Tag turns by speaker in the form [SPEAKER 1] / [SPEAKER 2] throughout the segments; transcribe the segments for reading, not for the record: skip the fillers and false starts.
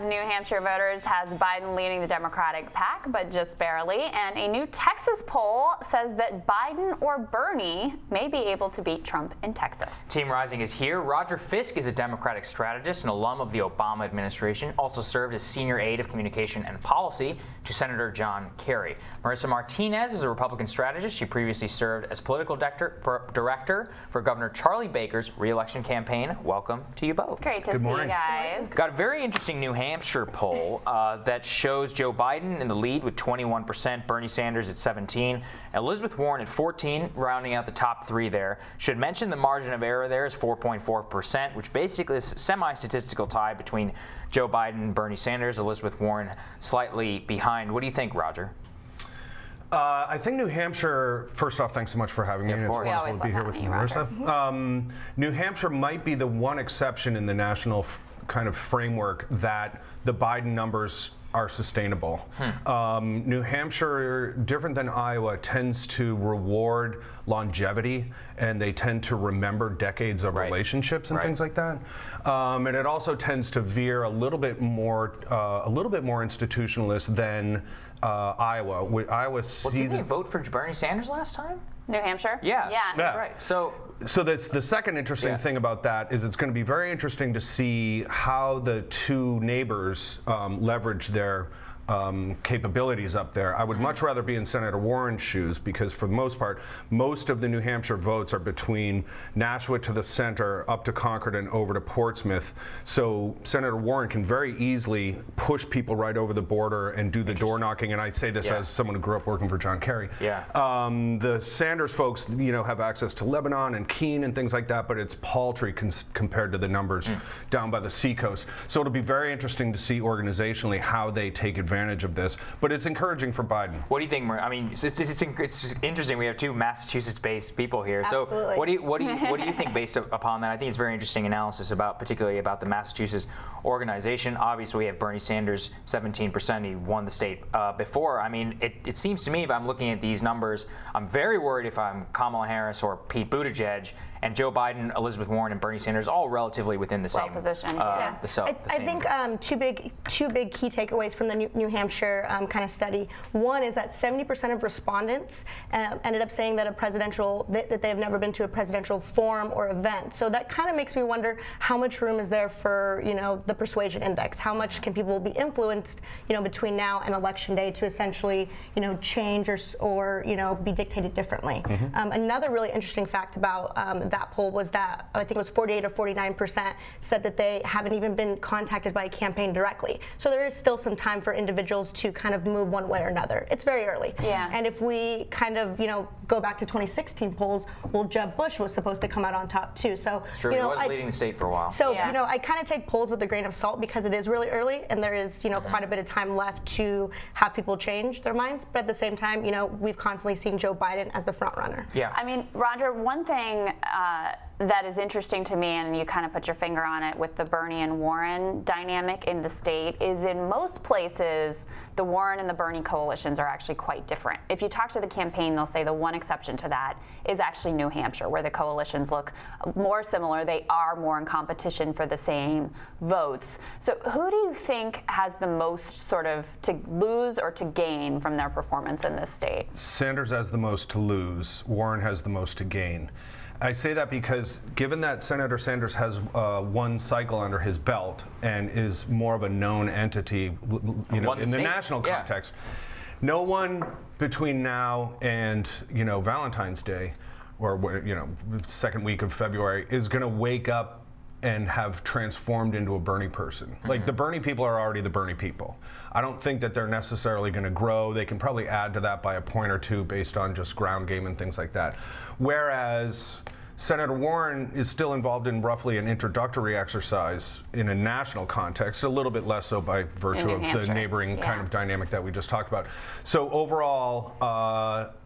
[SPEAKER 1] New Hampshire voters has Biden leading the Democratic pack, but just barely. And a new Texas poll says that Biden or Bernie may be able to beat Trump in Texas.
[SPEAKER 2] Team Rising is here. Roger Fisk is a Democratic strategist and alum of the Obama administration, also served as senior aide of communication and policy to Senator John Kerry. Marissa Martinez is a Republican strategist. She previously served as political director for Governor Charlie Baker's re-election campaign. Welcome to you both.
[SPEAKER 1] Great to see you guys.
[SPEAKER 2] Got a very interesting New Hampshire poll that shows Joe Biden in the lead with 21%, Bernie Sanders at 17, Elizabeth Warren at 14, rounding out the top three there. Should mention the margin of error there is 4.4%, which basically is a semi-statistical tie between Joe Biden and Bernie Sanders. Elizabeth Warren slightly behind. What do you think, Roger?
[SPEAKER 3] I think New Hampshire, first off, thanks so much for having me. It's wonderful to be here with you, Marissa. New Hampshire might be the one exception in the national kind of framework that the Biden numbers are sustainable. New Hampshire, different than Iowa, tends to reward longevity, and they tend to remember decades of relationships and things like that. And it also tends to veer a little bit more institutionalist than Iowa. Iowa sees.
[SPEAKER 2] Didn't they vote for Bernie Sanders last time?
[SPEAKER 1] New Hampshire?
[SPEAKER 2] Yeah, that's right. So
[SPEAKER 3] that's the second interesting thing about that is it's going to be very interesting to see how the two neighbors leverage their capabilities up there. I would much rather be in Senator Warren's shoes because for the most part, most of the New Hampshire votes are between Nashua to the center, up to Concord and over to Portsmouth. So Senator Warren can very easily push people right over the border and do the door knocking. And I say this as someone who grew up working for John Kerry. The Sanders folks, have access to Lebanon and Keene and things like that, but it's paltry compared to the numbers down by the seacoast. So it'll be very interesting to see organizationally how they take advantage of this, but it's encouraging for Biden.
[SPEAKER 2] What do you think? I mean, it's interesting. We have two Massachusetts-based people here.
[SPEAKER 1] Absolutely.
[SPEAKER 2] So, what do you think based upon that? I think it's very interesting analysis particularly about the Massachusetts organization. Obviously, we have Bernie Sanders, 17%. He won the state before. I mean, it seems to me if I'm looking at these numbers, I'm very worried if I'm Kamala Harris or Pete Buttigieg, and Joe Biden, Elizabeth Warren, and Bernie Sanders all relatively within the same
[SPEAKER 1] position.
[SPEAKER 4] I think two big key takeaways from the New Hampshire kind of study. One is that 70% of respondents ended up saying that that they have never been to a presidential forum or event. So that kind of makes me wonder how much room is there for the persuasion index. How much can people be influenced between now and election day to essentially change or be dictated differently. Another really interesting fact about that poll was that I think it was 48 or 49% said that they haven't even been contacted by a campaign directly. So there is still some time for individuals to kind of move one way or another. It's very early. And if we kind of go back to 2016 polls, well, Jeb Bush was supposed to come out on top too. So
[SPEAKER 2] it's true. He was leading the state for a while.
[SPEAKER 4] So I kind of take polls with a grain of salt because it is really early and there is quite a bit of time left to have people change their minds. But at the same time, we've constantly seen Joe Biden as the front runner.
[SPEAKER 1] I mean, Roger, one thing that is interesting to me, and you kind of put your finger on it with the Bernie and Warren dynamic in the state, is in most places the Warren and the Bernie coalitions are actually quite different. If you talk to the campaign, they'll say the one exception to that is actually New Hampshire, where the coalitions look more similar. They are more in competition for the same votes. So who do you think has the most sort of to lose or to gain from their performance in this state?
[SPEAKER 3] Sanders has the most to lose. Warren has the most to gain. I say that because given that Senator Sanders has one cycle under his belt and is more of a known entity, in the national context, no one between now and Valentine's Day, or second week of February, is going to wake up and have transformed into a Bernie person. Like the Bernie people are already the Bernie people. I don't think that they're necessarily going to grow. They can probably add to that by a point or two based on just ground game and things like that. Whereas Senator Warren is still involved in roughly an introductory exercise in a national context, a little bit less so by virtue of the neighboring kind of dynamic that we just talked about. So overall,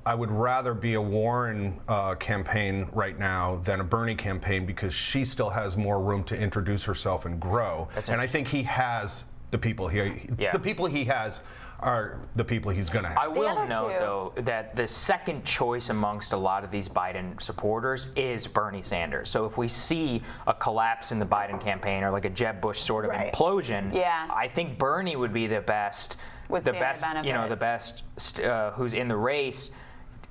[SPEAKER 3] I would rather be a Warren campaign right now than a Bernie campaign because she still has more room to introduce herself and grow. And I think he has the people he has are the people he's going to have.
[SPEAKER 2] I will
[SPEAKER 1] other
[SPEAKER 2] note,
[SPEAKER 1] two-
[SPEAKER 2] though, that the second choice amongst a lot of these Biden supporters is Bernie Sanders. So if we see a collapse in the Biden campaign or like a Jeb Bush sort of
[SPEAKER 4] Right.
[SPEAKER 2] implosion,
[SPEAKER 1] Yeah.
[SPEAKER 2] I think Bernie would be the best,
[SPEAKER 1] Would stand to benefit.
[SPEAKER 2] the best who's in the race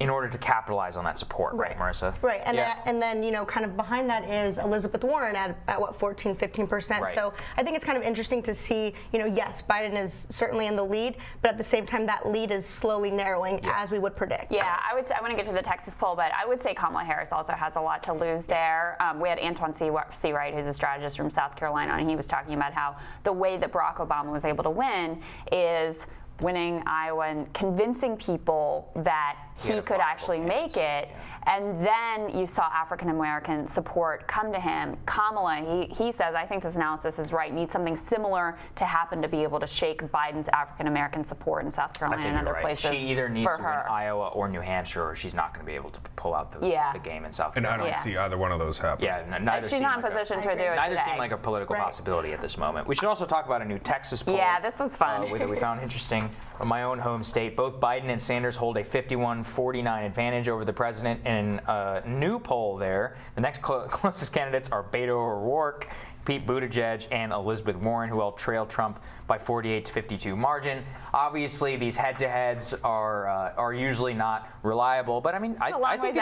[SPEAKER 2] in order to capitalize on that support, right, Marissa?
[SPEAKER 4] Right, and
[SPEAKER 2] Yeah.
[SPEAKER 4] then kind of behind that is Elizabeth Warren at what 14, 15%.
[SPEAKER 2] Right.
[SPEAKER 4] So I think it's kind of interesting to see, yes, Biden is certainly in the lead, but at the same time that lead is slowly narrowing as we would predict.
[SPEAKER 1] Yeah, I would say, I want to get to the Texas poll, but I would say Kamala Harris also has a lot to lose there. We had Antoine C. Wright, who's a strategist from South Carolina, and he was talking about how the way that Barack Obama was able to win is winning Iowa and convincing people that he
[SPEAKER 2] had a
[SPEAKER 1] could
[SPEAKER 2] viable
[SPEAKER 1] actually make
[SPEAKER 2] candidacy,
[SPEAKER 1] it. And then you saw African American support come to him. Kamala, he says, I think this analysis is right, needs something similar to happen to be able to shake Biden's African American support in South
[SPEAKER 2] I
[SPEAKER 1] Carolina
[SPEAKER 2] think
[SPEAKER 1] and
[SPEAKER 2] you're
[SPEAKER 1] other
[SPEAKER 2] right.
[SPEAKER 1] places.
[SPEAKER 2] She either needs
[SPEAKER 1] for
[SPEAKER 2] to win
[SPEAKER 1] her.
[SPEAKER 2] Iowa or New Hampshire, or she's not going to be able to pull out the game in South
[SPEAKER 3] And I
[SPEAKER 2] Carolina.
[SPEAKER 3] don't see either one of those happening.
[SPEAKER 2] Yeah, neither
[SPEAKER 1] She's
[SPEAKER 2] seem
[SPEAKER 1] not in
[SPEAKER 2] like
[SPEAKER 1] position to do it
[SPEAKER 2] Neither
[SPEAKER 1] today.
[SPEAKER 2] seem like a political
[SPEAKER 4] Right.
[SPEAKER 2] possibility at this moment. We should also talk about a new Texas poll.
[SPEAKER 1] Yeah, this was fun.
[SPEAKER 2] That we found interesting. From my own home state, both Biden and Sanders hold a 51-49 advantage over the president in a new poll there. The next closest candidates are Beto O'Rourke, Pete Buttigieg, and Elizabeth Warren, who all trail Trump by 48 to 52 margin. Obviously, these head-to-heads are usually not reliable, but I mean, I think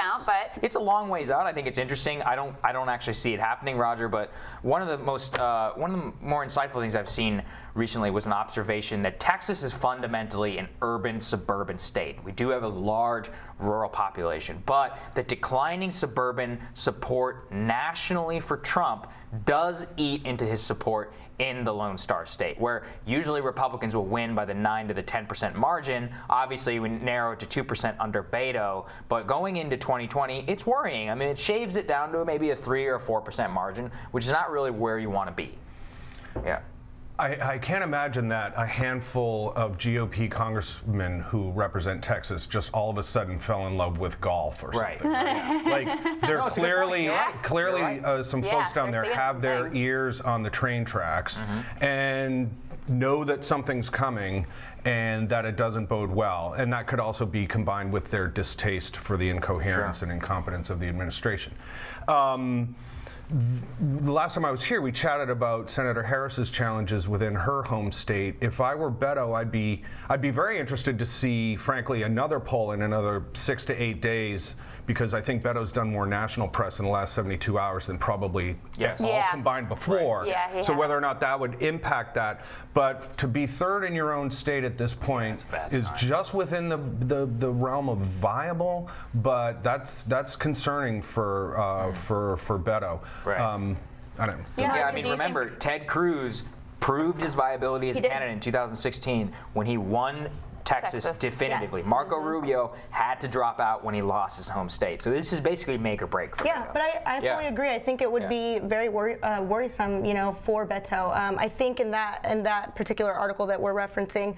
[SPEAKER 2] it's a long ways out. I think it's interesting. I don't actually see it happening, Roger. But one of the more insightful things I've seen recently was an observation that Texas is fundamentally an urban-suburban state. We do have a large rural population, but the declining suburban support nationally for Trump does eat into his support in the Lone Star State, where usually Republicans will win by the 9 to the 10% margin. Obviously, we narrow it to 2% under Beto, but going into 2020, it's worrying. I mean, it shaves it down to maybe a 3 or a 4% margin, which is not really where you want to be. Yeah.
[SPEAKER 3] I can't imagine that a handful of GOP congressmen who represent Texas just all of a sudden fell in love with golf or something.
[SPEAKER 2] Right.
[SPEAKER 3] Like they're
[SPEAKER 2] No, it's a good point.
[SPEAKER 3] clearly
[SPEAKER 2] You're right.
[SPEAKER 3] some
[SPEAKER 1] Yeah,
[SPEAKER 3] folks down
[SPEAKER 1] they're
[SPEAKER 3] there
[SPEAKER 1] seeing
[SPEAKER 3] have
[SPEAKER 1] some
[SPEAKER 3] their
[SPEAKER 1] things.
[SPEAKER 3] ears on the train tracks and know that something's coming and that it doesn't bode well. And that could also be combined with their distaste for the incoherence and incompetence of the administration. The last time I was here, we chatted about Senator Harris's challenges within her home state. If I were Beto, I'd be very interested to see, frankly, another poll in another 6 to 8 days, because I think Beto's done more national press in the last 72 hours than probably
[SPEAKER 2] Yes.
[SPEAKER 3] all
[SPEAKER 1] Yeah.
[SPEAKER 3] combined before.
[SPEAKER 1] Right. Yeah, he
[SPEAKER 3] so
[SPEAKER 1] has.
[SPEAKER 3] whether or not that would impact that, but to be third in your own state at this point
[SPEAKER 2] that's a bad
[SPEAKER 3] is
[SPEAKER 2] sign.
[SPEAKER 3] just within the realm of viable, but that's concerning for Beto.
[SPEAKER 2] Right.
[SPEAKER 3] I don't know.
[SPEAKER 1] Yeah,
[SPEAKER 2] Yeah, I
[SPEAKER 1] so
[SPEAKER 2] mean,
[SPEAKER 1] do you
[SPEAKER 2] remember, Ted Cruz proved his viability as a
[SPEAKER 4] did.
[SPEAKER 2] candidate in 2016 when he won Texas
[SPEAKER 1] Texas,
[SPEAKER 2] definitively.
[SPEAKER 4] yes.
[SPEAKER 2] Marco Rubio had to drop out when he lost his home state. So this is basically make or break for
[SPEAKER 4] Yeah,
[SPEAKER 2] Beto.
[SPEAKER 4] but I
[SPEAKER 2] Yeah.
[SPEAKER 4] fully agree. I think it would be very worrisome, for Beto. I think in that particular article that we're referencing,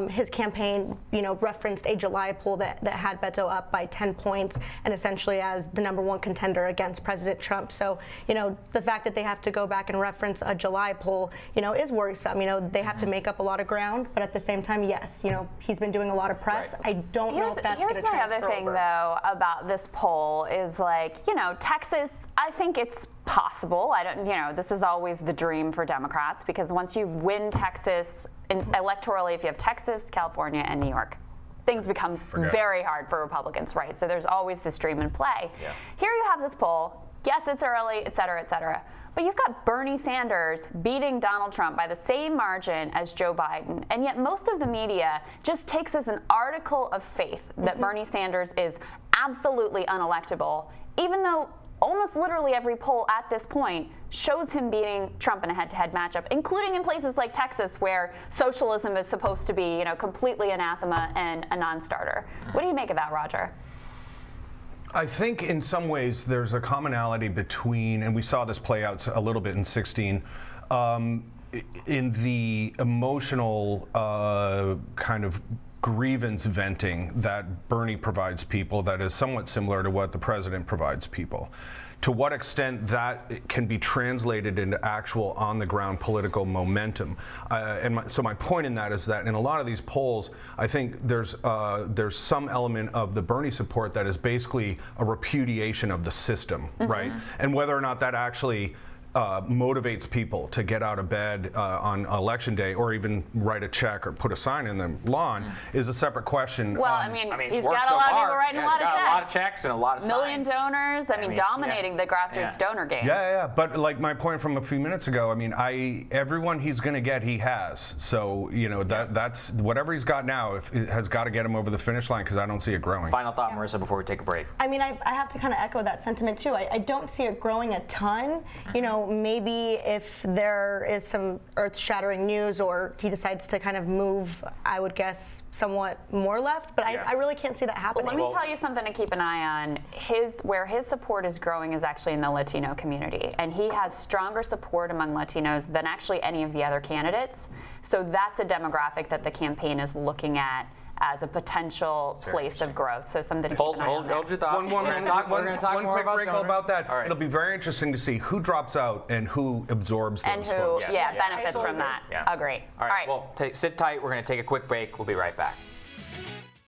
[SPEAKER 4] his campaign, referenced a July poll that had Beto up by 10 points and essentially as the #1 contender against President Trump. So, the fact that they have to go back and reference a July poll, is worrisome. They have to make up a lot of ground, but at the same time, yes, he's been doing a lot of press.
[SPEAKER 2] Right.
[SPEAKER 4] I don't know if that's going to transfer
[SPEAKER 1] Here's my other thing,
[SPEAKER 4] over.
[SPEAKER 1] though, about this poll is Texas, I think it's possible. This is always the dream for Democrats, because once you win Texas, electorally, if you have Texas, California, and New York, things become very hard for Republicans, right? So there's always this dream in play.
[SPEAKER 2] Yeah.
[SPEAKER 1] Here you have this poll. Yes, it's early, et cetera, et cetera. But you've got Bernie Sanders beating Donald Trump by the same margin as Joe Biden. And yet most of the media just takes as an article of faith that Bernie Sanders is absolutely unelectable, even though almost literally every poll at this point shows him beating Trump in a head-to-head matchup, including in places like Texas, where socialism is supposed to be, completely anathema and a non-starter. What do you make of that, Roger?
[SPEAKER 3] I think in some ways there's a commonality between, and we saw this play out a little bit in 16, in the emotional kind of grievance venting that Bernie provides people that is somewhat similar to what the president provides people. To what extent that can be translated into actual on-the-ground political momentum. So my point in that is that in a lot of these polls, I think there's some element of the Bernie support that is basically a repudiation of the system, right? And whether or not that actually motivates people to get out of bed on election day or even write a check or put a sign in the lawn is a separate question.
[SPEAKER 1] Well, I mean,
[SPEAKER 2] he's
[SPEAKER 1] he's
[SPEAKER 2] worked
[SPEAKER 1] got a
[SPEAKER 2] so
[SPEAKER 1] lot of
[SPEAKER 2] hard.
[SPEAKER 1] people writing
[SPEAKER 2] Yeah,
[SPEAKER 1] a lot
[SPEAKER 2] he's
[SPEAKER 1] of
[SPEAKER 2] got
[SPEAKER 1] checks.
[SPEAKER 2] a lot of checks and a lot of
[SPEAKER 1] Million
[SPEAKER 2] signs.
[SPEAKER 1] donors. I mean, dominating the grassroots donor game.
[SPEAKER 3] Yeah. But like my point from a few minutes ago, I mean, everyone he's going to get, he has. So that's whatever he's got now. It has got to get him over the finish line because I don't see it growing.
[SPEAKER 2] Final thought, Marissa, before we take a break.
[SPEAKER 4] I mean, I have to kind of echo that sentiment too. I don't see it growing a ton. You know, maybe if there is some earth-shattering news or he decides to kind of move, I would guess, somewhat more left. But I really can't see that happening.
[SPEAKER 1] Well, let me tell you something to keep an eye on. Where his support is growing is actually in the Latino community. And he has stronger support among Latinos than actually any of the other candidates. So that's a demographic that the campaign is looking at as a potential place of growth. So something to keep an eye on.
[SPEAKER 2] Hold your thoughts.
[SPEAKER 3] One
[SPEAKER 2] We're going to talk more
[SPEAKER 3] quick
[SPEAKER 2] about
[SPEAKER 3] wrinkle
[SPEAKER 2] donors.
[SPEAKER 3] about that.
[SPEAKER 2] All right.
[SPEAKER 3] It'll be very interesting to see who drops out and who absorbs those
[SPEAKER 1] And who,
[SPEAKER 3] votes.
[SPEAKER 1] benefits from that.
[SPEAKER 2] Yeah.
[SPEAKER 1] Agree.
[SPEAKER 2] All right. Well, sit tight. We're going to take a quick break. We'll be right back.